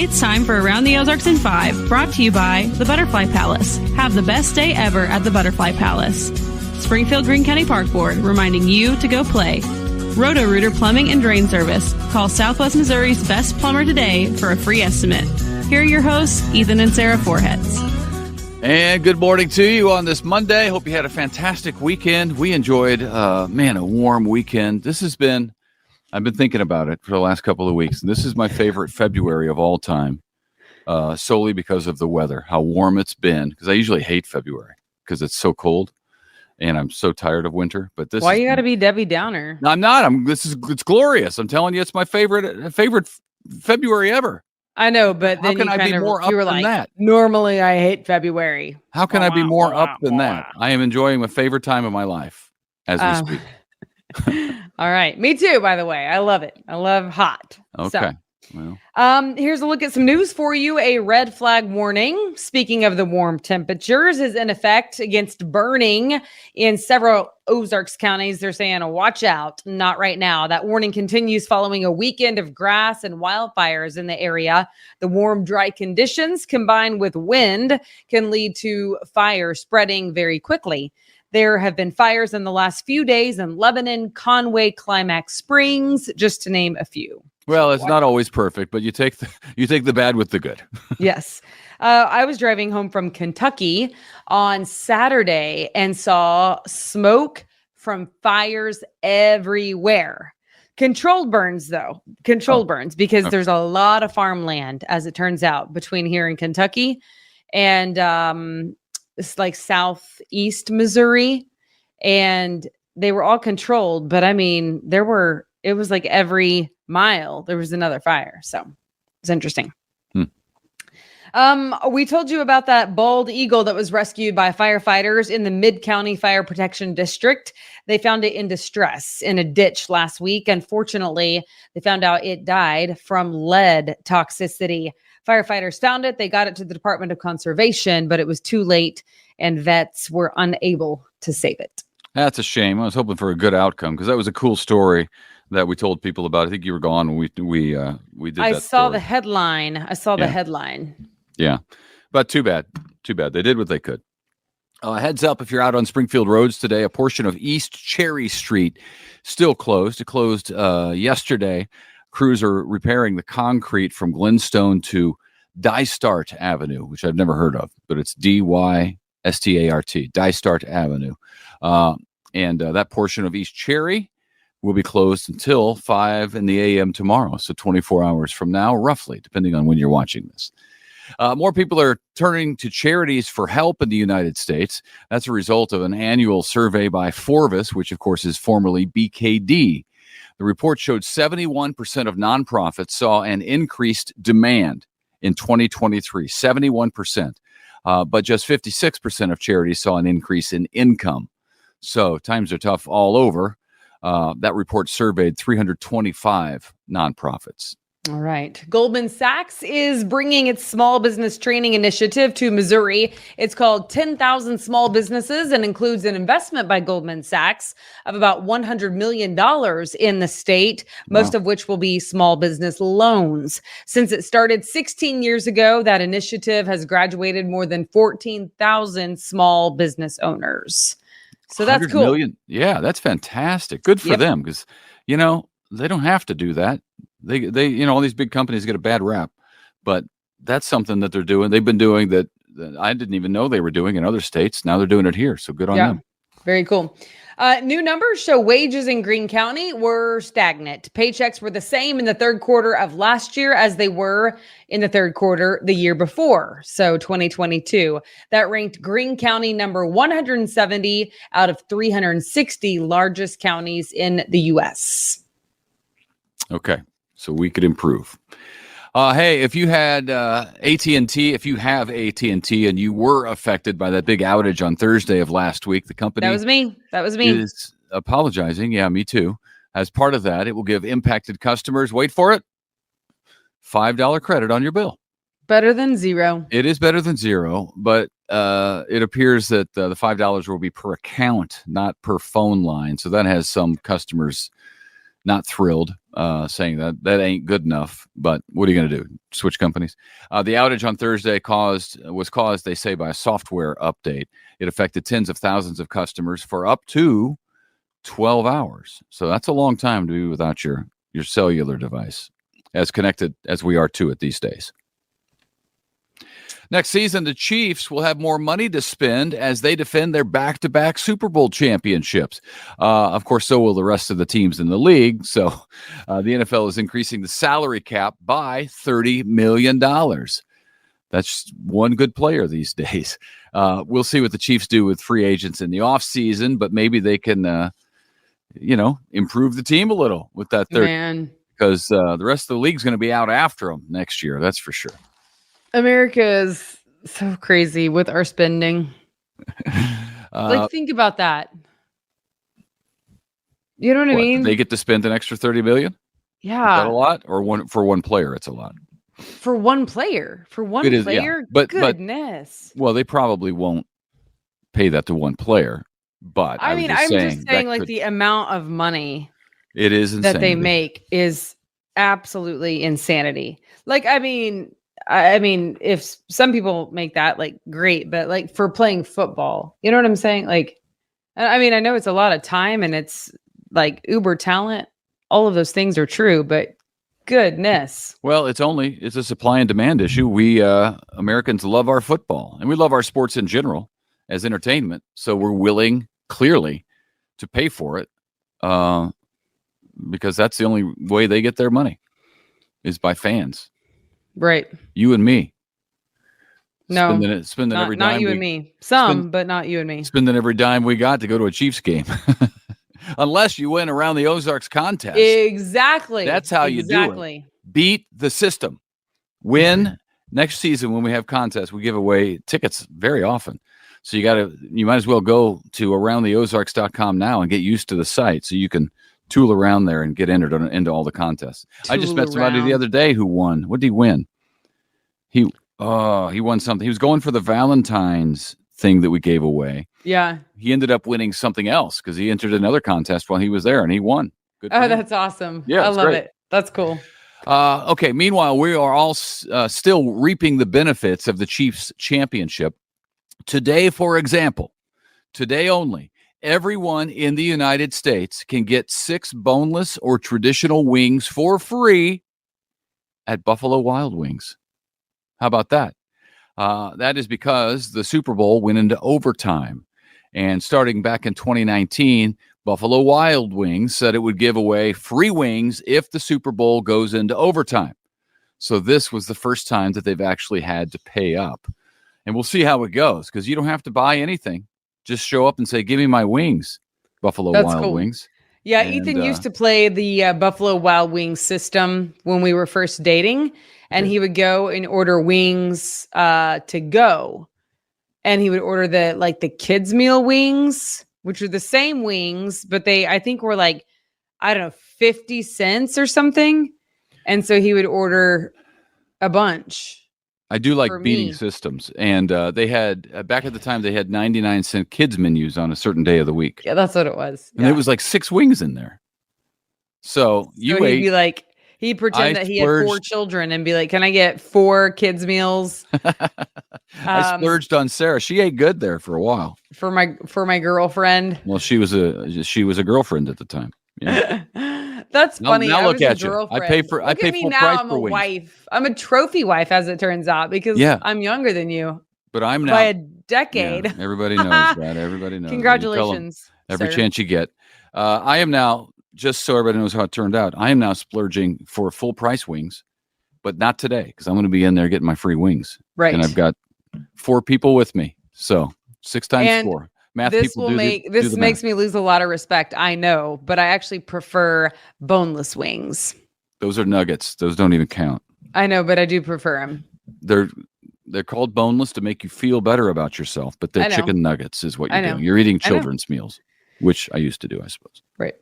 It's time for Around the Ozarks in 5, brought to you by the Butterfly Palace. Have the best day ever at the Butterfly Palace. Springfield Greene County Park Board, reminding you to go play. Roto-Rooter Plumbing and Drain Service. Call Southwest Missouri's best plumber today for a free estimate. Here are your hosts, Ethan and Sarah Foreheads. And good morning to you on this Monday. Hope you had a fantastic weekend. We enjoyed, a warm weekend. I've been thinking about it for the last couple of weeks. And this is my favorite February of all time, solely because of the weather, how warm it's been. Because I usually hate February because it's so cold. And I'm so tired of winter, but this. Why you got to be Debbie Downer? No, I'm not. It's glorious. I'm telling you, it's my favorite February ever. I know, but then how can I be more up than that? Normally, I hate February. How can I be more up than that? I am enjoying my favorite time of my life as we speak. All right, me too. By the way, I love it. I love hot. Okay. Well. Here's a look at some news for you. A red flag warning, speaking of the warm temperatures, is in effect against burning in several Ozarks counties. They're saying, watch out, not right now. That warning continues following a weekend of grass and wildfires in the area. The warm, dry conditions combined with wind can lead to fire spreading very quickly. There have been fires in the last few days in Lebanon, Conway, Climax Springs, just to name a few. Well, it's not always perfect, but you take the bad with the good. Yes. I was driving home from Kentucky on Saturday and saw smoke from fires everywhere. Controlled burns, though. Burns, because there's a lot of farmland, as it turns out, between here and Kentucky and it's like southeast Missouri. And they were all controlled, but I mean, it was like every mile there was another fire. So it's interesting. We told you about that bald eagle that was rescued by firefighters in the Mid-County Fire Protection District. They found it in distress in a ditch last week. Unfortunately, they found out it died from lead toxicity. Firefighters found it. They got it to the Department of Conservation, but it was too late and vets were unable to save it. That's a shame. I was hoping for a good outcome because that was a cool story that we told people about. I think you were gone when we did that. I saw the headline. The headline. Yeah, but too bad. They did what they could. Heads up, if you're out on Springfield roads today, a portion of East Cherry Street still closed. It closed yesterday. Crews are repairing the concrete from Glenstone to Dystart Avenue, which I've never heard of, but it's Dystart, Dystart Avenue. And that portion of East Cherry will be closed until 5 a.m. tomorrow. So 24 hours from now, roughly, depending on when you're watching this. More people are turning to charities for help in the United States. That's a result of an annual survey by Forvis, which, of course, is formerly BKD. The report showed 71% of nonprofits saw an increased demand in 2023, 71%. But just 56% of charities saw an increase in income. So times are tough all over. That report surveyed 325 nonprofits. All right. Goldman Sachs is bringing its small business training initiative to Missouri. It's called 10,000 Small Businesses and includes an investment by Goldman Sachs of about $100 million in the state, most of which will be small business loans. Since it started 16 years ago, that initiative has graduated more than 14,000 small business owners. So that's cool. Million. Yeah, that's fantastic. Good for them because, they don't have to do that. They all these big companies get a bad rap, but that's something that they're doing. They've been doing that I didn't even know they were doing in other states. Now they're doing it here. So good on them. Very cool. New numbers show wages in Greene County were stagnant. Paychecks were the same in the third quarter of last year as they were in the third quarter the year before. So 2022, that ranked Greene County number 170 out of 360 largest counties in the U.S. Okay. So we could improve. Hey, if you had AT&T, if you have AT&T and you were affected by that big outage on Thursday of last week, the company That was me. is apologizing. Yeah, me too. As part of that, it will give impacted customers, wait for it, $5 credit on your bill. Better than zero. It is better than zero, but it appears that the $5 will be per account, not per phone line. So that has some customers not thrilled, saying that ain't good enough. But what are you going to do? Switch companies? The outage on Thursday was caused, they say, by a software update. It affected tens of thousands of customers for up to 12 hours. So that's a long time to be without your cellular device, as connected as we are to it these days. Next season, the Chiefs will have more money to spend as they defend their back-to-back Super Bowl championships. Of course, so will the rest of the teams in the league. So the NFL is increasing the salary cap by $30 million. That's one good player these days. We'll see what the Chiefs do with free agents in the offseason, but maybe they can, improve the team a little with that third. Man, because the rest of the league's going to be out after them next year. That's for sure. America is so crazy with our spending. Think about that. You know what I mean? They get to spend an extra $30 million? Yeah. Is that a lot? Or for one player, it's a lot? For one player? Yeah. But goodness. Well, they probably won't pay that to one player. But I'm just saying, like, the amount of money it is insanity that they make is absolutely insanity. Like, I mean, if some people make that, like, great, but like for playing football, you know what I'm saying? Like, I mean, I know it's a lot of time and it's like uber talent. All of those things are true, but goodness. Well, it's a supply and demand issue. We Americans love our football and we love our sports in general as entertainment. So we're willing, clearly, to pay for it because that's the only way they get their money is by fans. Right. You and me. No, spending every dime. Not you and me. But not you and me. Spending every dime we got to go to a Chiefs game. Unless you win Around the Ozarks contest. Exactly. That's how you do it. Beat the system. Win. Next season when we have contests, we give away tickets very often. So you might as well go to aroundtheozarks.com now and get used to the site so you can tool around there and get entered into all the contests. I just met somebody the other day who won. What did he win? He won something. He was going for the Valentine's thing that we gave away. Yeah. He ended up winning something else because he entered another contest while he was there and he won. Good for him. That's awesome. Yeah, I love it. That's cool. Okay. Meanwhile, we are all still reaping the benefits of the Chiefs championship. Today, for example, today only, everyone in the United States can get 6 boneless or traditional wings for free at Buffalo Wild Wings. How about that? That is because the Super Bowl went into overtime. And starting back in 2019, Buffalo Wild Wings said it would give away free wings if the Super Bowl goes into overtime. So this was the first time that they've actually had to pay up. And we'll see how it goes because you don't have to buy anything. Just show up and say, give me my wings, Buffalo Wild Wings. Yeah, and Ethan used to play the Buffalo Wild Wings system when we were first dating. And he would go and order wings to go. And he would order the kids meal wings, which are the same wings, but I think were like, I don't know, 50 cents or something. And so he would order a bunch. I do like beating systems. And they had, back at the time, they had 99-cent kids menus on a certain day of the week. Yeah, that's what it was. And there was like 6 wings in there. So you ate. He'd be like, he'd pretend that he had 4 children and be like, can I get 4 kids meals? I splurged on Sarah. She ate good there for a while. For my girlfriend. Well, she was a girlfriend at the time. Yeah. That's funny. Now look at you. I pay full price I'm for a wings. Wife. I'm a trophy wife, as it turns out, because I'm younger than you. But I'm now by a decade. Yeah, everybody knows that. Everybody knows. Congratulations. Every chance you get. I am now, just so everybody knows how it turned out, I am now splurging for full price wings, but not today because I'm going to be in there getting my free wings. Right. And I've got 4 people with me. So 6 times 4. Math this people this makes me lose a lot of respect. I know, but I actually prefer boneless wings. Those are nuggets. Those don't even count. I know, but I do prefer them. They're called boneless to make you feel better about yourself, but they're chicken nuggets is what you're doing. You're eating children's meals, which I used to do, I suppose. Right.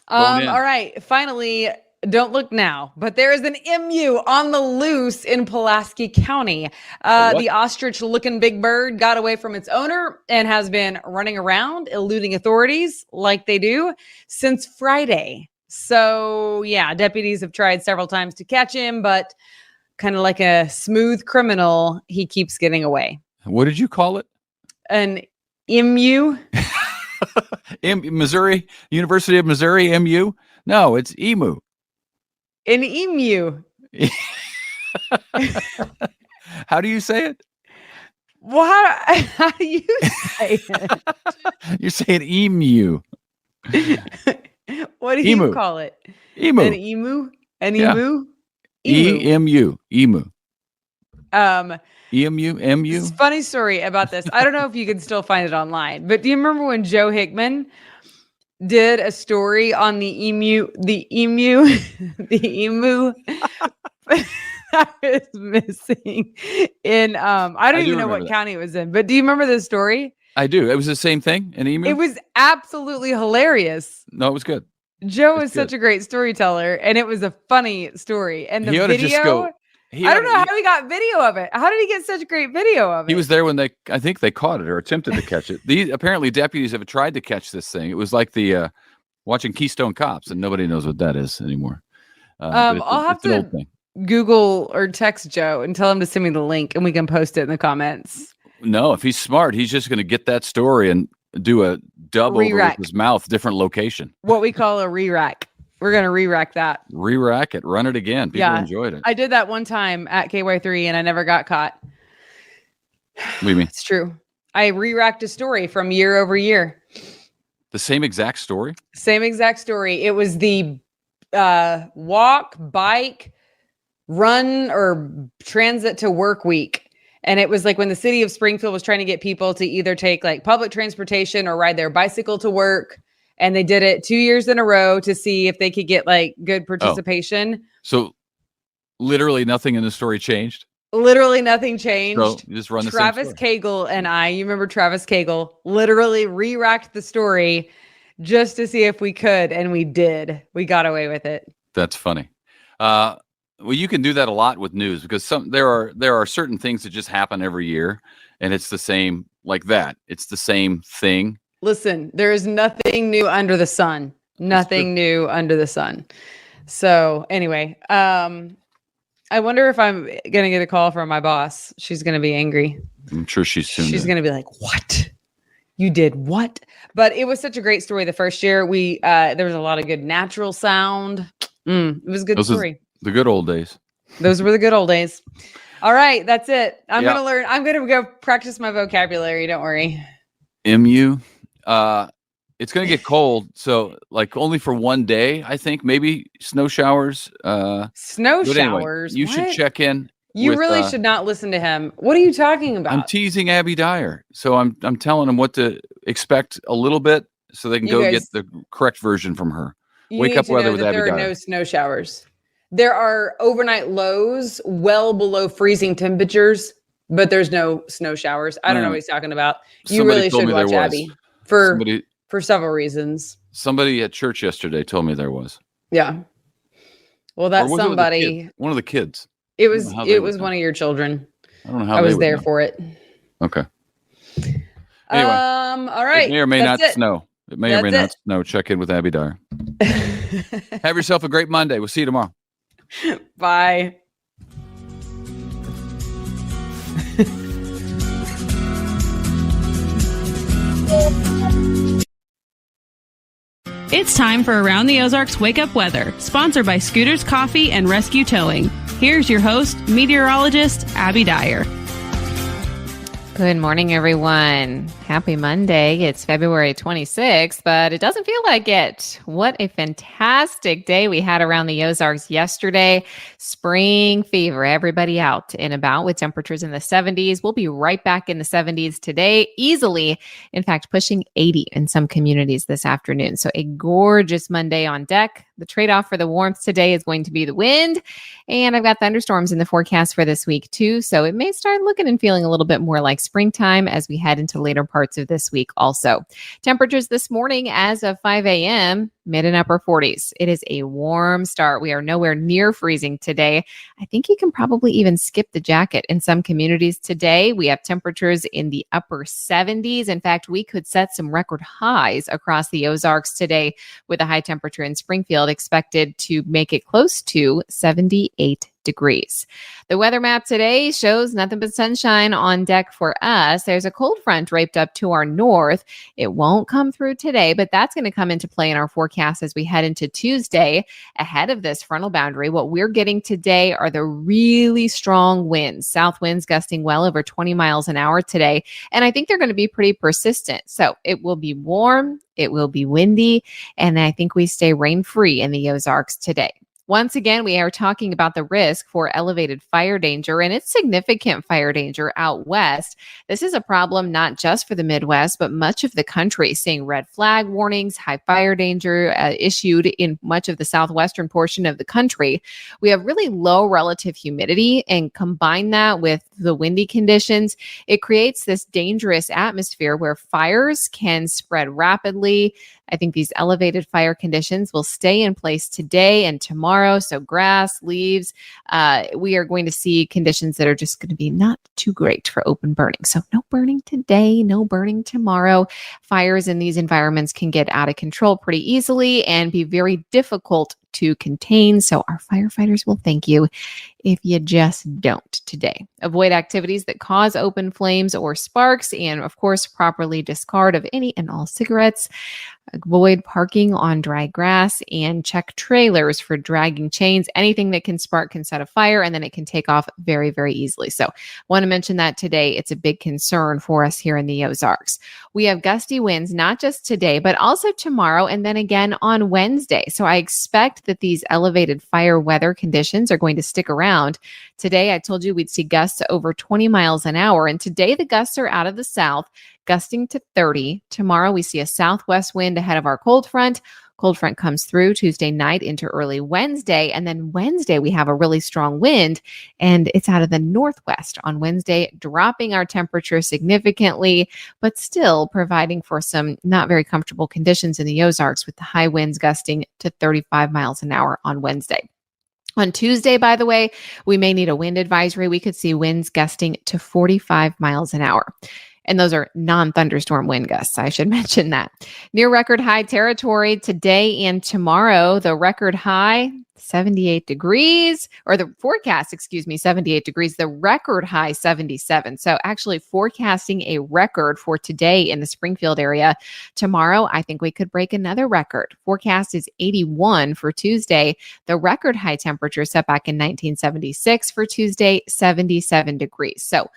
All right. Finally, don't look now, but there is an emu on the loose in Pulaski County. The ostrich-looking big bird got away from its owner and has been running around, eluding authorities like they do since Friday. So, yeah, deputies have tried several times to catch him, but kind of like a smooth criminal, he keeps getting away. What did you call it? An emu? Missouri, University of Missouri, MU? No, it's emu. An emu. How do you say it? Well, how do you say it? You're saying emu. What do Emu. you call it? Emu. An emu? An Yeah. emu? EMU. Emu. EMU. MU. It's a funny story about this. I don't know if you can still find it online, but do you remember when Joe Hickman did a story on the emu the emu that was missing in I don't even know what county it was in, but do you remember this story? I do. It was the same thing, an emu? It was absolutely hilarious. No, it was good. Joe is such a great storyteller, and it was a funny story. And the video, I don't know how he got video of it. How did he get such great video of it? He was there when I think they caught it or attempted to catch it. These apparently deputies have tried to catch this thing. It was like the watching Keystone Cops, and nobody knows what that is anymore. I'll have to Google or text Joe and tell him to send me the link, and we can post it in the comments. No, if he's smart, he's just going to get that story and do a dub over with his mouth, different location. What we call a re-rack. We're going to re-rack that. Re-rack it. Run it again. People enjoyed it. I did that one time at KY3 and I never got caught. What do you mean? It's true. I re-racked a story from year over year. The same exact story? Same exact story. It was the walk, bike, run, or transit to work week. And it was like when the city of Springfield was trying to get people to either take like public transportation or ride their bicycle to work. And they did it 2 years in a row to see if they could get like good participation. So literally nothing in the story changed? Literally nothing changed. So you just run the Travis Cagle and you remember Travis Cagle, literally re-racked the story just to see if we could. And we did. We got away with it. That's funny. Well, you can do that a lot with news because there are certain things that just happen every year, and it's the same like that. It's the same thing. Listen, there is nothing new under the sun. Nothing new under the sun. So anyway, I wonder if I'm gonna get a call from my boss. She's gonna be angry. I'm sure she's gonna be like, "What? You did what?" But it was such a great story. The first year, there was a lot of good natural sound. It was a good story. The good old days. Those were the good old days. All right, that's it. I'm going to learn. I'm going to go practice my vocabulary. Don't worry. MU. It's going to get cold. So like only for one day, I think maybe snow showers. Snow showers. You should check in. You really should not listen to him. What are you talking about? I'm teasing Abby Dyer. So I'm telling him what to expect a little bit so they can get the correct version from her. Wake up weather with Abby Dyer. There are no snow showers. There are overnight lows well below freezing temperatures, but there's no snow showers. I don't know what he's talking about. You really should watch Abby for several reasons. Somebody at church yesterday told me there was. Yeah. Well, that's somebody. One of the kids. It was one of your children. I don't know how I was there for it. Okay. Anyway. All right. It may or may not snow. It may or may not snow. Check in with Abby Dyer. Have yourself a great Monday. We'll see you tomorrow. Bye. It's time for Around the Ozarks Wake Up Weather, sponsored by Scooters Coffee and Rescue Towing. Here's your host, meteorologist Abby Dyer. Good morning, everyone. Happy Monday. It's February 26th, but it doesn't feel like it. What a fantastic day we had around the Ozarks yesterday. Spring fever, everybody out and about with temperatures in the 70s. We'll be right back in the 70s today, easily, in fact, pushing 80 in some communities this afternoon. So a gorgeous Monday on deck. The trade-off for the warmth today is going to be the wind, and I've got thunderstorms in the forecast for this week too. So it may start looking and feeling a little bit more like springtime as we head into later parts of this week also. Temperatures this morning as of 5 a.m., mid and upper 40s. It is a warm start. We are nowhere near freezing today. I think you can probably even skip the jacket in some communities today. We have temperatures in the upper 70s. In fact, we could set some record highs across the Ozarks today, with a high temperature in Springfield expected to make it close to 78 degrees. The weather map today shows nothing but sunshine on deck for us. There's a cold front draped up to our north. It won't come through today, but that's going to come into play in our forecast as we head into Tuesday. Ahead of this frontal boundary, what we're getting today are the really strong winds, south winds gusting well over 20 miles an hour today. And I think they're going to be pretty persistent. So it will be warm, it will be windy, and I think we stay rain-free in the Ozarks today. Once again, we are talking about the risk for elevated fire danger, and it's significant fire danger out west. This is a problem not just for the Midwest, but much of the country, seeing red flag warnings, high fire danger issued in much of the southwestern portion of the country. We have really low relative humidity, and combine that with the windy conditions, it creates this dangerous atmosphere where fires can spread rapidly. I think these elevated fire conditions will stay in place today and tomorrow. So grass, leaves, we are going to see conditions that are just going to be not too great for open burning. So no burning today, no burning tomorrow. Fires in these environments can get out of control pretty easily and be very difficult to contain. So our firefighters will thank you if you just don't today. Avoid activities that cause open flames or sparks, and of course, properly discard of any and all cigarettes. Avoid parking on dry grass, and check trailers for dragging chains. Anything that can spark can set a fire, and then it can take off very, very easily. So want to mention that today. It's a big concern for us here in the Ozarks. We have gusty winds, not just today, but also tomorrow, and then again on Wednesday. So I expect that these elevated fire weather conditions are going to stick around. Today, I told you we'd see gusts over 20 miles an hour, and today the gusts are out of the south, gusting to 30. Tomorrow, we see a southwest wind ahead of our cold front. Cold front comes through Tuesday night into early Wednesday. And then Wednesday, we have a really strong wind, and it's out of the northwest on Wednesday, dropping our temperature significantly, but still providing for some not very comfortable conditions in the Ozarks, with the high winds gusting to 35 miles an hour on Wednesday. On Tuesday, by the way, we may need a wind advisory. We could see winds gusting to 45 miles an hour. And those are non-thunderstorm wind gusts. I should mention that. Near record high territory today and tomorrow. The record high, 78 degrees, or the forecast, 78 degrees. The record high, 77. So actually forecasting a record for today in the Springfield area. Tomorrow, I think we could break another record. Forecast is 81 for Tuesday. The record high temperature set back in 1976 for Tuesday, 77 degrees. So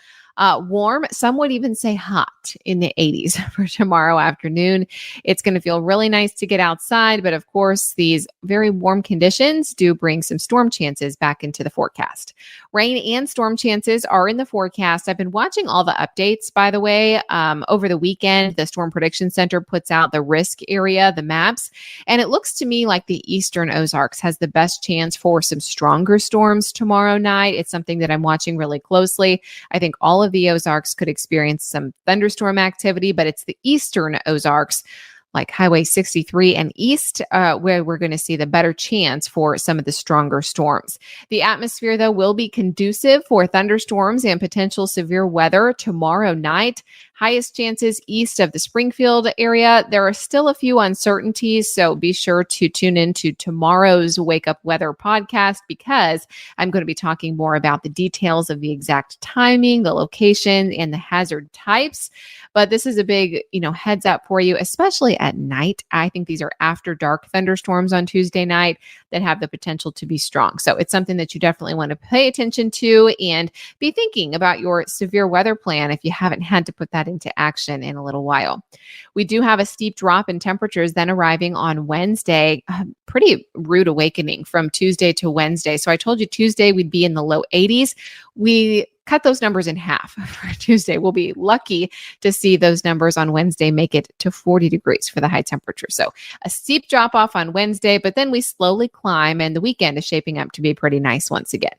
warm, some would even say hot in the 80s for tomorrow afternoon. It's going to feel really nice to get outside, but of course, these very warm conditions do bring some storm chances back into the forecast. Rain and storm chances are in the forecast. I've been watching all the updates, by the way. Over the weekend, the Storm Prediction Center puts out the risk area, the maps, and it looks to me like the eastern Ozarks has the best chance for some stronger storms tomorrow night. It's something that I'm watching really closely. I think all of the Ozarks could experience some thunderstorm activity, but it's the eastern Ozarks, like Highway 63 and east, where we're going to see the better chance for some of the stronger storms. The atmosphere, though, will be conducive for thunderstorms and potential severe weather tomorrow night. Highest chances east of the Springfield area. There are still a few uncertainties, so be sure to tune into tomorrow's Wake Up Weather podcast, because I'm going to be talking more about the details of the exact timing, the location, and the hazard types. But this is a big, heads up for you, especially at night. I think these are after dark thunderstorms on Tuesday night that have the potential to be strong. So it's something that you definitely want to pay attention to and be thinking about your severe weather plan if you haven't had to put that into action in a little while. We do have a steep drop in temperatures then arriving on Wednesday. Pretty rude awakening from Tuesday to Wednesday. So I told you Tuesday we'd be in the low 80s. We cut those numbers in half for Tuesday. We'll be lucky to see those numbers on Wednesday make it to 40 degrees for the high temperature. So a steep drop off on Wednesday, but then we slowly climb, and the weekend is shaping up to be pretty nice once again.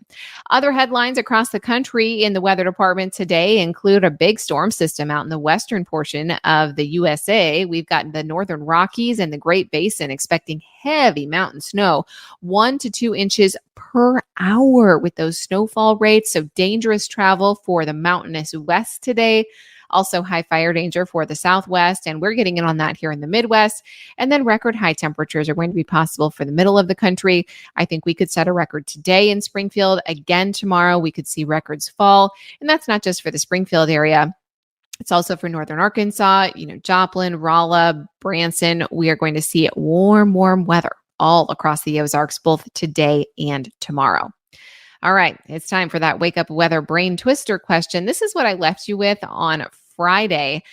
Other headlines across the country in the weather department today include a big storm system out in the western portion of the USA. We've got the northern Rockies and the Great Basin expecting heavy mountain snow, 1 to 2 inches per hour with those snowfall rates. So dangerous travel for the mountainous west today. Also high fire danger for the Southwest, and we're getting in on that here in the Midwest. And then record high temperatures are going to be possible for the middle of the country. I think we could set a record today in Springfield. Again, tomorrow we could see records fall. And that's not just for the Springfield area. It's also for northern Arkansas, Joplin, Rolla, Branson. We are going to see warm weather all across the Ozarks, both today and tomorrow. All right, it's time for that wake up weather brain twister question. This is what I left you with on Friday.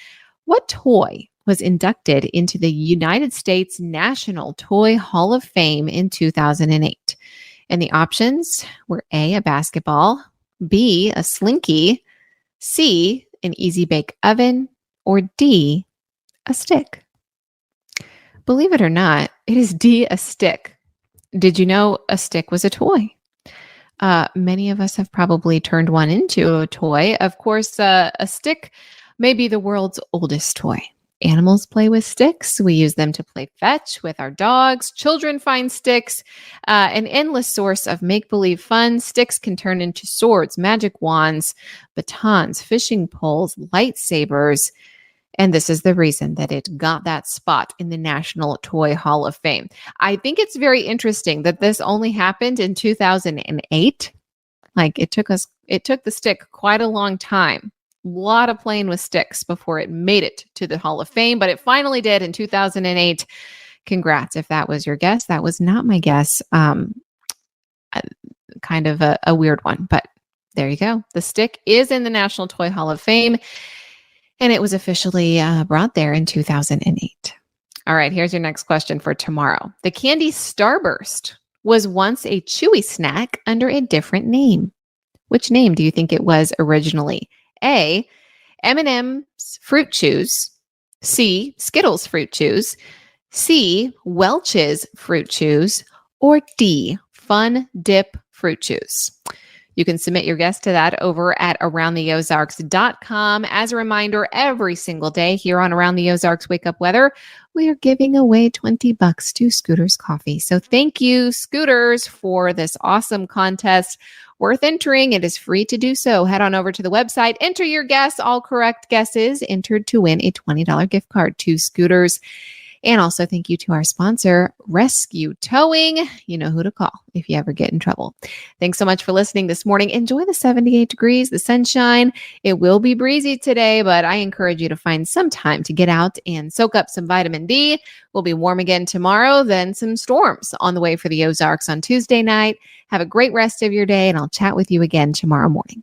What toy was inducted into the United States National Toy Hall of Fame in 2008? And the options were A, a basketball, B, a slinky, C, an easy bake oven, or D, a stick. Believe it or not, it is D, a stick. Did you know a stick was a toy? Many of us have probably turned one into a toy. Of course, a stick may be the world's oldest toy. Animals play with sticks. We use them to play fetch with our dogs. Children find sticks. An endless source of make-believe fun. Sticks can turn into swords, magic wands, batons, fishing poles, lightsabers. And this is the reason that it got that spot in the National Toy Hall of Fame. I think it's very interesting that this only happened in 2008. Like it took the stick quite a long time. A lot of playing with sticks before it made it to the Hall of Fame, but it finally did in 2008. Congrats. If that was your guess, that was not my guess. Kind of a weird one, but there you go. The stick is in the National Toy Hall of Fame. And it was officially brought there in 2008. All right, here's your next question for tomorrow. The candy Starburst was once a chewy snack under a different name. Which name do you think it was originally? A, M&M's Fruit Chews. C, Skittles Fruit Chews. C, Welch's Fruit Chews. Or D, Fun Dip Fruit Chews. You can submit your guess to that over at aroundtheozarks.com. As a reminder, every single day here on Around the Ozarks Wake Up Weather, we are giving away $20 to Scooters Coffee. So thank you, Scooters, for this awesome contest. Worth entering. It is free to do so. Head on over to the website, enter your guess. All correct guesses entered to win a $20 gift card to Scooters. And also thank you to our sponsor, Rescue Towing. You know who to call if you ever get in trouble. Thanks so much for listening this morning. Enjoy the 78 degrees, the sunshine. It will be breezy today, but I encourage you to find some time to get out and soak up some vitamin D. We'll be warm again tomorrow, then some storms on the way for the Ozarks on Tuesday night. Have a great rest of your day, and I'll chat with you again tomorrow morning.